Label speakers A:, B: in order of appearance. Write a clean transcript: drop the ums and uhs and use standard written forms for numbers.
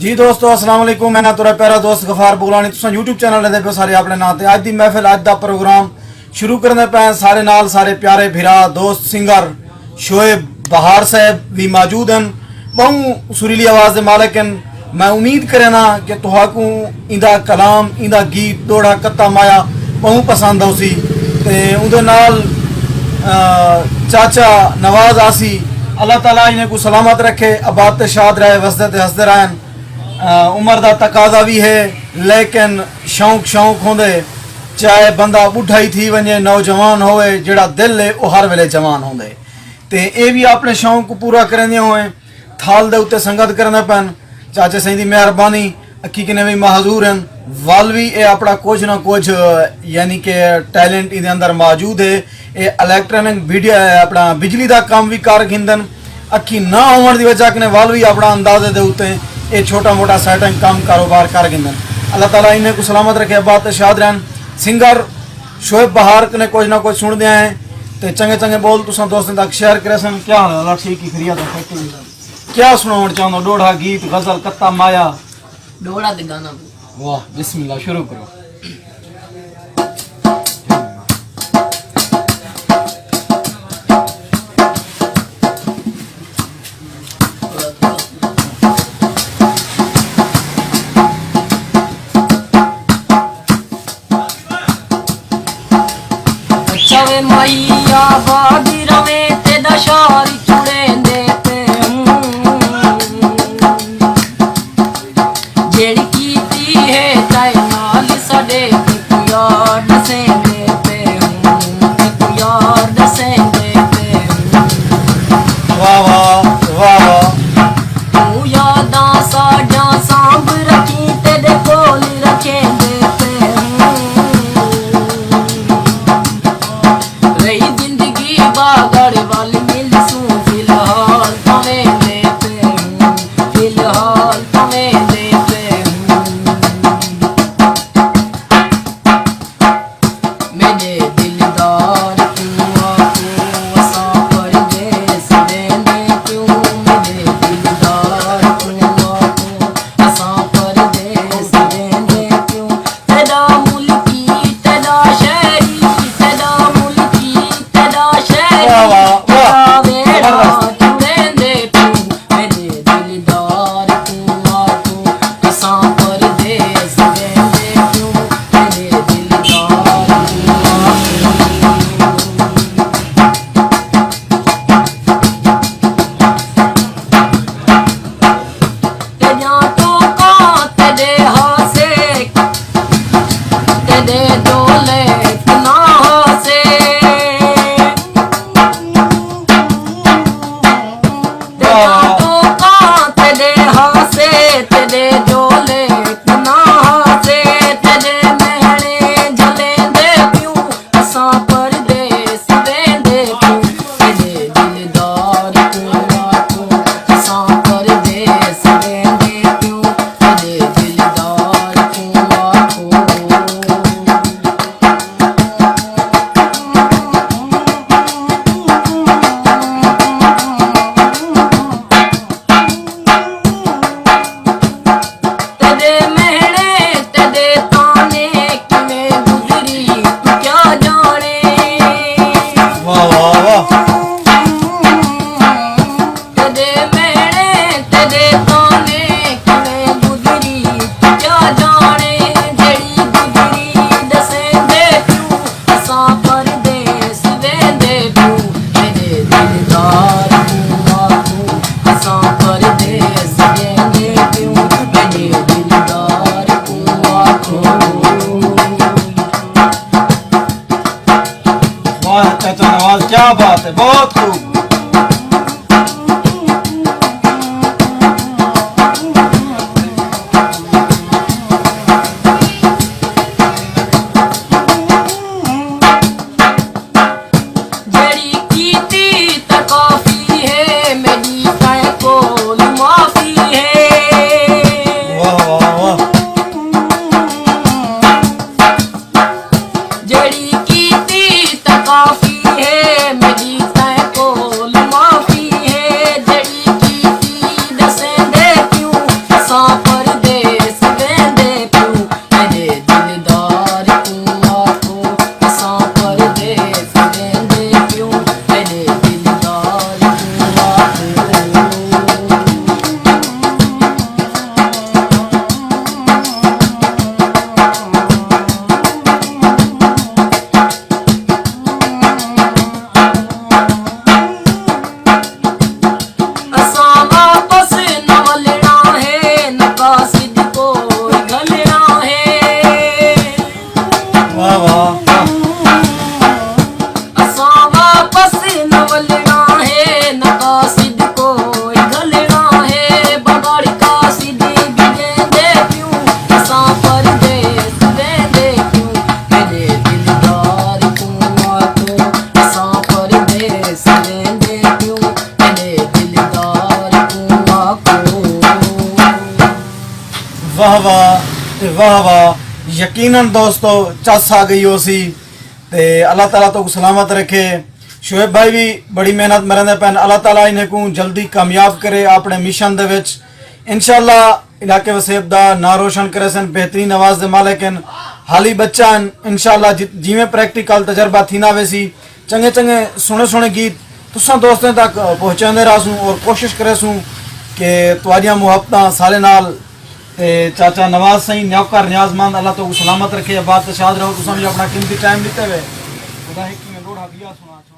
A: जी दोस्तों अस्सलाम वालेकुम। मैं तुरा प्यारा दोस्त गफार बुगलानी तुसा यूट्यूब चैनल दे पे सारे अपने नाम ते अज दी महफिल अज दा प्रोग्राम शुरू करने पे सारे नाल सारे प्यारे भिरा दोस्त सिंगर शोएब बहार साहब भी मौजूद हैं। बहु सुरीली आवाज़ दे मालिक हैं। मैं उम्मीद करना कि तुहाकू इंदा कलाम इंदा गीत दोड़ा कत्ता माया बहु पसंद आसी ते उहदे नाल चाचा नवाज आसी। अल्लाह ताला इन्हें को सलामत रखे, आबाद ते शाद रहे, वसदे ते हसदे रहन। उम्र का तकाजा भी है लेकिन शौक होंदे चाहे बंदा बुढ़ा ही थी वने नौजवान होवे जेड़ा दिल है वो हर वेले जवान होंदे ते ये भी अपने शौक को पूरा करने होए थाल दे उत्ते संगत करने पैन। चाचे सही दी मेहरबानी अक्की किने भी महजूर हैं वाल भी ये अपना कुछ ना कुछ यानी कि टैलेंट इहदे अंदर मौजूद है। ये इलैक्ट्रॉनिक वीडियो अपना बिजली का काम भी कर गिंदन अक्की ना होने की वजह कने वाल भी अपना अंदाजे दे उत्ते ये छोटा मोटा सैटिंग काम कारोबार कर गिंदन। अल्लाह ताला इन्हें को सलामत रखे, बात शाद रहन। सिंगर शोएब बहार ने कुछ ना कुछ सुन दिया है तो चंगे चंगे बोल तुसा दोस्तों तक शेयर करे सन। क्या हाल है? अल्लाह ठीक ही खरिया क्या सुनाउण चाहंदो? डोढ़ा गीत गजल कत्ता माया
B: डोड़ा ते गाना।
A: वाह बिस्मिल्लाह शुरू करो।
B: चवे मैया बादी रवे ते दशारी चुड़े देते जेड़ी कीती है ताई नाल सडे तू यार दसे देते तू यार दसे देते।
A: वाह वाह वाह
B: तू यादां साडा सांभ रखी तेरे कोल रखे देते रही जिंदगी बागड़ वाली मिल सू फिलहाल तमें देते फिलहाल तमें देते। मेरे दिलदार क्यों आपको असा परदेस देने क्यों मेरे दिलदार क्यों आपको असा परदेस देने क्यों तेरा मुल्की तेरा शहरी तेरा मुल्की तेरा शहरी तेरा वेड़ा चुड़ेंदे क्यों मेरे दिलदार क्यों आपको असा परदेस देने क्यों मेरे दिलदार क्यों तेजा तो का तेरे हासे तेरे डोले ना हासे तेजा तो का तेरे हासे तेरे डोले ना हासे तेरे महने जले दे क्यों असा परदेस वेंदे क्यों तेरे दिलदार क्यों आपको असा परदेस वेंदे क्यों तेरे दिलदार क्यों आपको। तेरे महने तेरे ताने किवें गुजरी तू क्या जाने
A: वाह वाह वाह
B: तेरे महने तेरे ताने किवें गुजरी तू क्या जाने जेड़ी गुजरी दसे दे क्यों असा परदेस वेंदे क्यों मेरे दिलदार क्यों आपको असा परदेस वेंदे क्यों मेरे दिलदार क्यों आपको।
A: वाह चाचा नवाज क्या बात है, बहुत खूब।
B: जेड़ी कीती त काफी है मेरी तै कोल माफी है
A: वाह वाह वाह
B: जेड़ी कीती त काफी है मेरी तै
A: वाह वाह ते वाह वाह यकीनन दोस्तों चस आ गई हो सी ते अल्लाह ताला तो सलामत रखे। शोएब भाई भी बड़ी मेहनत मरंदे पैन, अल्लाह ताला इन्हें को जल्दी कामयाब करे अपने मिशन दे विच इंशाअल्लाह। इलाके वसेब दा ना रोशन करे सन, बेहतरीन आवाज दे मालिक हैं, हाली बच्चा हैं इंशाअल्लाह। जिवें प्रैक्टिकल तजर्बा थी ना वैसी चंगे चंगे सोने सोने गीत तुसा दोस्तों तक पहुँचाते रहसूँ और कोशिश करेसूँ कि तुहारियां मुहब्बतां सारे नाल ते चाचा नवाज सही न्यौकर न्याजमंद अल्लाह तो सलामत रखे। बात शाद रहो। तुसा भी अपना कीमती टाइम दिते हुए खुदा हिकमे लोड़ा बिया सुना।